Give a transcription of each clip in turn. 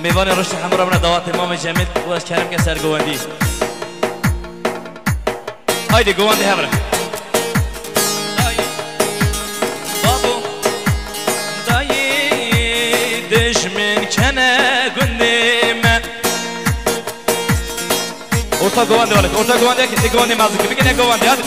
میوان رشد همراه من دعوت امام جمیل و از کرم که سرگواندی هایدی گواندی همراه بابو دایی دشمن کنه گندی من orta گواندی ولد orta گواندی که دی گواندی مازی که بگی گواندی هاد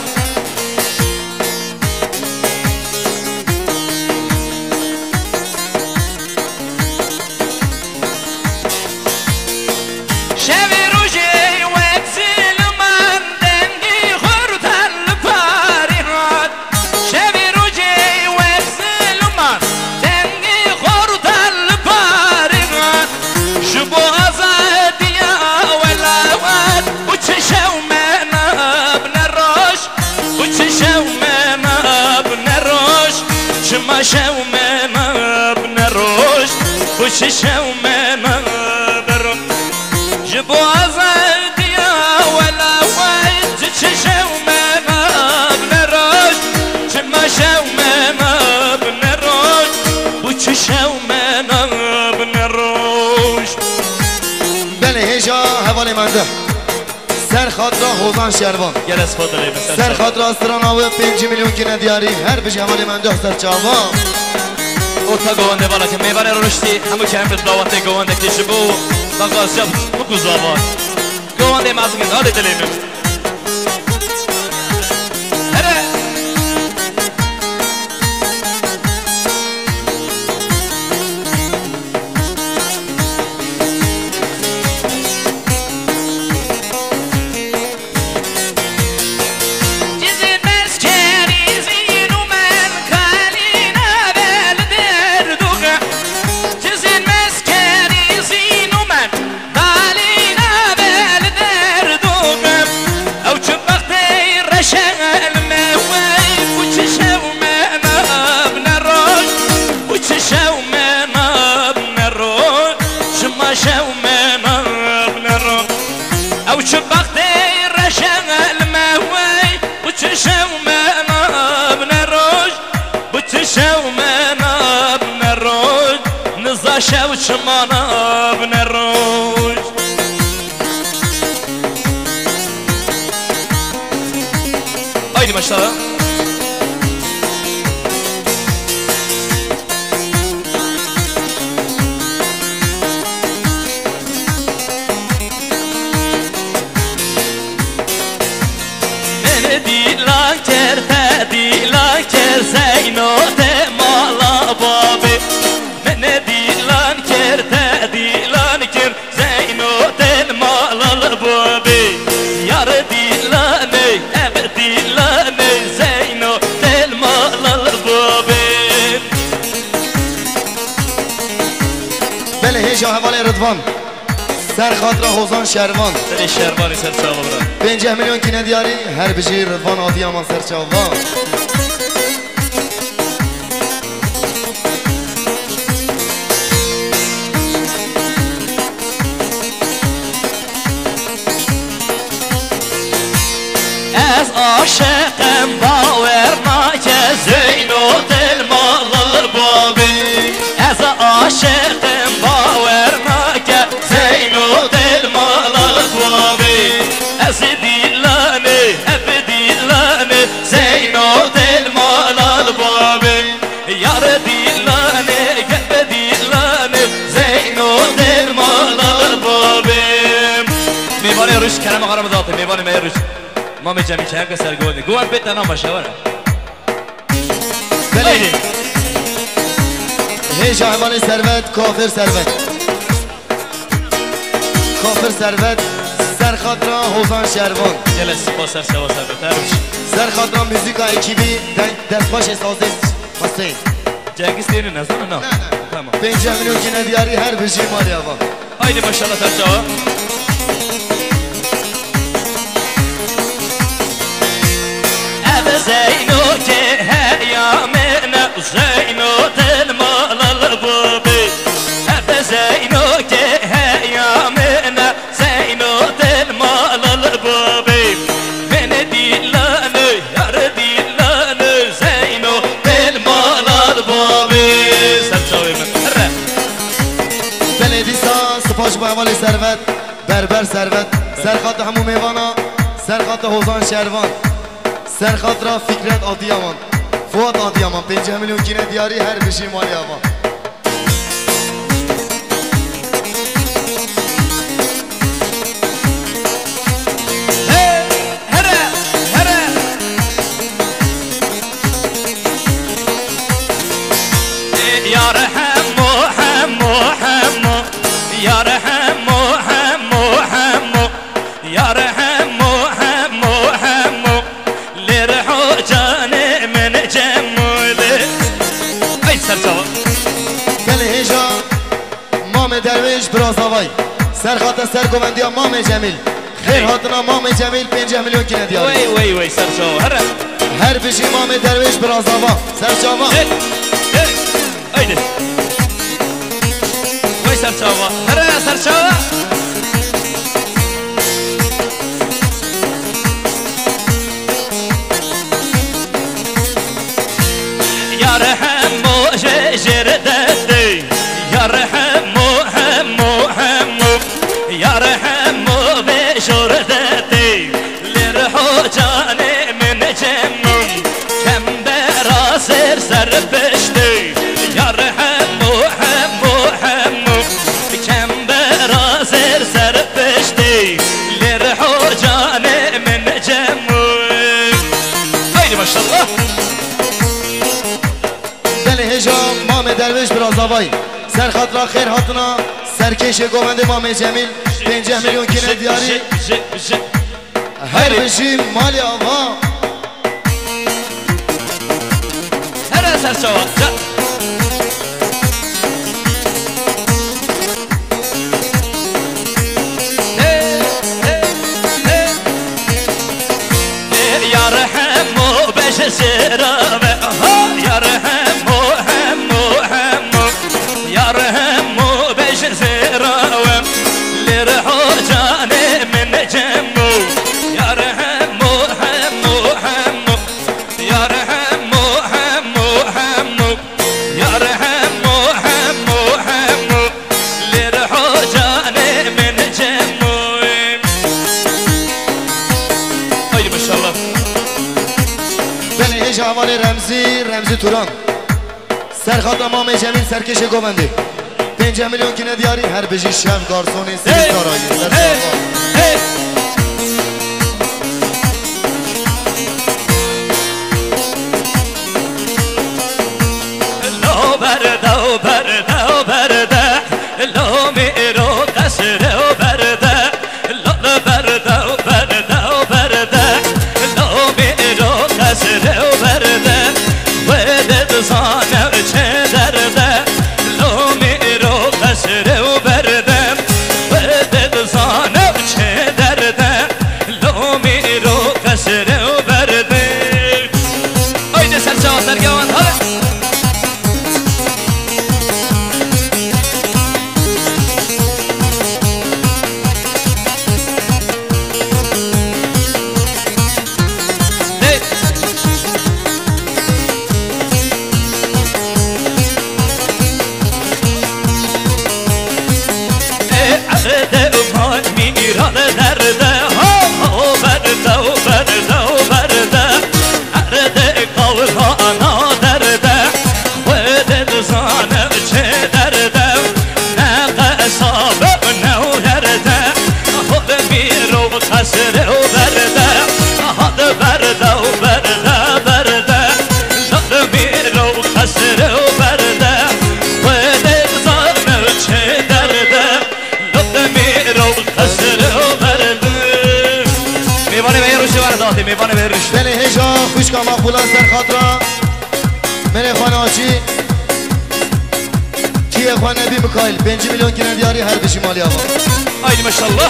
شومنا بنروش وش شومنا بروش جبو عزاديا ولا وايد شومنا بنروش جما شومنا بنروش وش شومنا بنروش بله هجا حوالی منده سر خاطر حوزان شروان جلس فضلی سر خاطر استراناوی 5 میلیون کنه دیاری هر بش حوالی منده سر چاوان orta گوانده بالا که میبره رشدی همو که هم به دعوت گوانده کشی بو دقاز جب بگذابان گوانده مازگین حالی دلیمیم هره شو شمانا بنروج هايدي مشترى من دي لاكر تدي لاكر زينو تمالا بابي هجا حوالی رضوان سر خاطر حوزان شروان سر شروانی سر چاوا برا 5 میلیون کنه دیاری هر بجی رضوان آدی امان سر چاوا از عاشقم باور نکه زینو دل مال بابی از عاشقم باور نکه زینو دل مال بابی از دیلانه اب دیلانه زینو دل مال بابی یار دیلانه گب دیلانه زینو دل مال بابی میوانی روش کرم آقا رمضان میوانی میروش ما می جمعی که سر گوانده گوان بیت نام باشه ورم بله هیچ حوالی ثروت کافر ثروت کافر ثروت سر خاطر حوزان شروان جلس با سر شوا ثروت سر خاطر موزیکا اکیبی دستباش سازش حسین جنگیز دینی نزدن نه تمام 5 میلیون کنه دیاری هر بجی مالی آبا هایدی ماشالله تر جوا زينو يا منا زينو المال البوبي هذا زينو يا منا زينو حوالی ثروت بربر ثروت سرخط همو میوانا سرخط حوزان شهروان سرخط را فکرت آدیامان فواد آدیامان 5 میلیون گینه دیاری هر بشی مالی آوان يا رحمو حمو حمو يا رحمو حمو حمو يا رحمو حمو حمو لرحو جاني من جمولي اي سرسوا گل هیجا مام درویش برازاوای سرخط سرگوندیا مام جمیل خیر هاتنا مام جمیل 5 میلیون گینه دیاری وي سرسوا هر بشی مام درویش برازاوا سرچاوا ايدي وي سرسوا سرسوا يا رحمو جردتي يا رحمو حمو حمو يا رحمو بجردتي لرحو جاني من جمم كم براسر سربشتي يا رحمو حمو حمو كم براسر سربشتي لرحو جاني من جمم هيدي ما شاء الله هجام مام درویش برازاوای سرخط را خیر هاتنا سرکش گوونده مام جمیل 5 میلیون گینه دیاری هر بشی مالی آوا هر سرسوا يا رحمو بش سرابه يا رحمو حمو حمو يا رحمو بش سرابه لرحو جاني من جمو يا رحمو حمو حمو يا رحمو حمو حمو يا رحمو حمو حمو لرحو جاني من جمو هاي ما شاء الله هج حوالی رمزی توران سرخط مام جمیل سرکش گوونده 5 میلیون گینه دیاری هر بشی شب گارسونی سرکارایی سرچاوا لو برده و برده و برده لو میرو قصره و برده لو برده و برده و برده لو میرو قصره و برده ودد زانه چه درده لو میرو قصره و برده ودد زانه چه درده لو میرو قصره و برده oydu serçava sergavan hadi میوانه برش بله هجا خوشکا مقبولا سرخط را من خانه آچی کیه خانه بی مکایل 5 میلیون گینه دیاری هر بشی مالی آقا آیدی ماشالله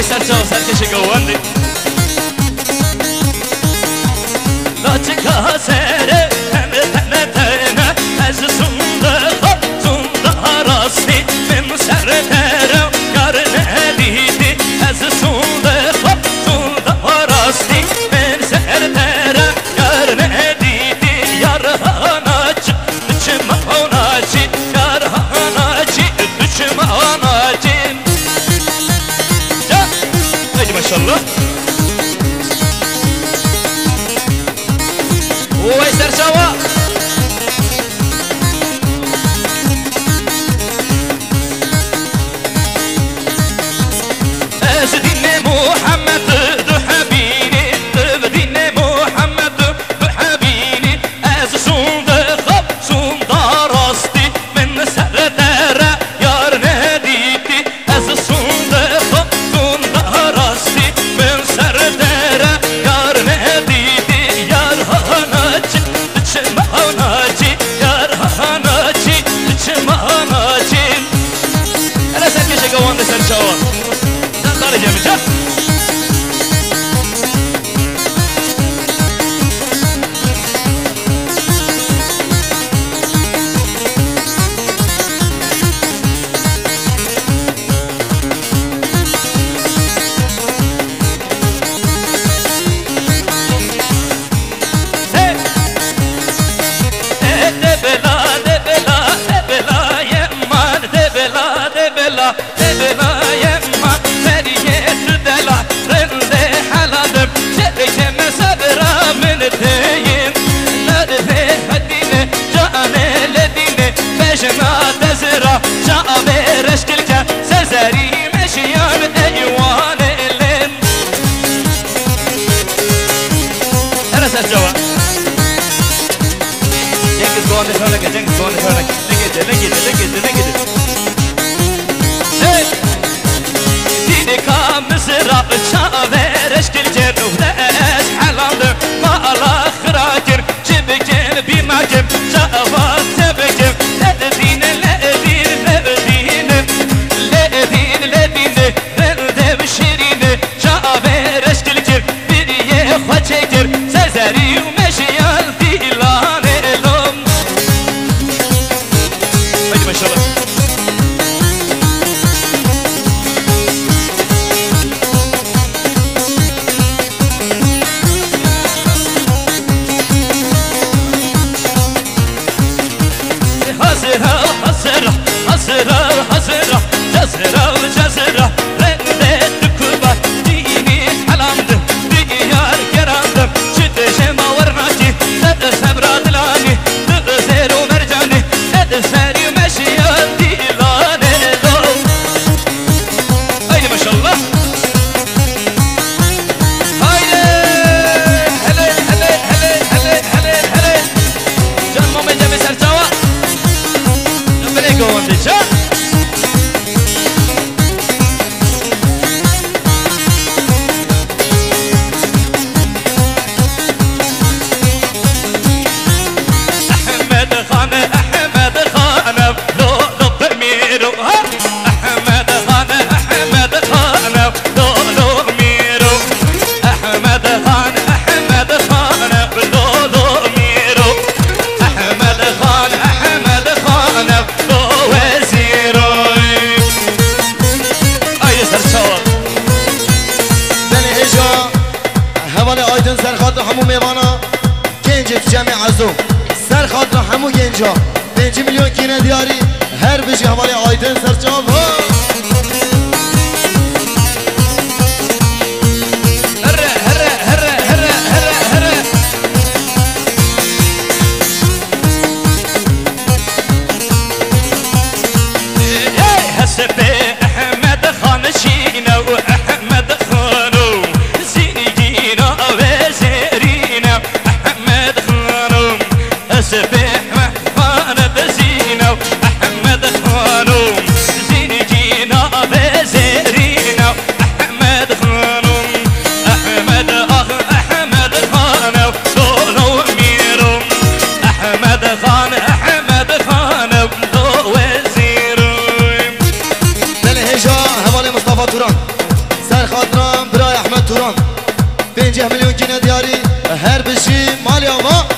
سرچاو سرکش گواندی لاچکا سره تنه تنه تنه از سونده خوب سونده راستی من سر درم یار ندیدی از سونده خوب سونده راستی من سر درم یار ندیدی یار هاناچ دچم هاناچی یار هاناچی دچم هاناچی جا هیدی ماشالله وای سرچاوا از دین محمد دو حبینی دو دین محمد دو حبینی از سونده خوب سونده راستی من سر دره یار ندیدی از سونده خوب سونده راستی من سر دره یار ندیدی یار هاناچی دچم هاناچی یار هاناچی دچم هاناچی انا سرکش گوانده سرچاوا خارج من جا سر خاطر همو گنجا 5 میلیون کینه دیاری هر بشی حوالی آیدن سرچاوا توران 5 میلیون گینه دیاری هر بشی مالی آوا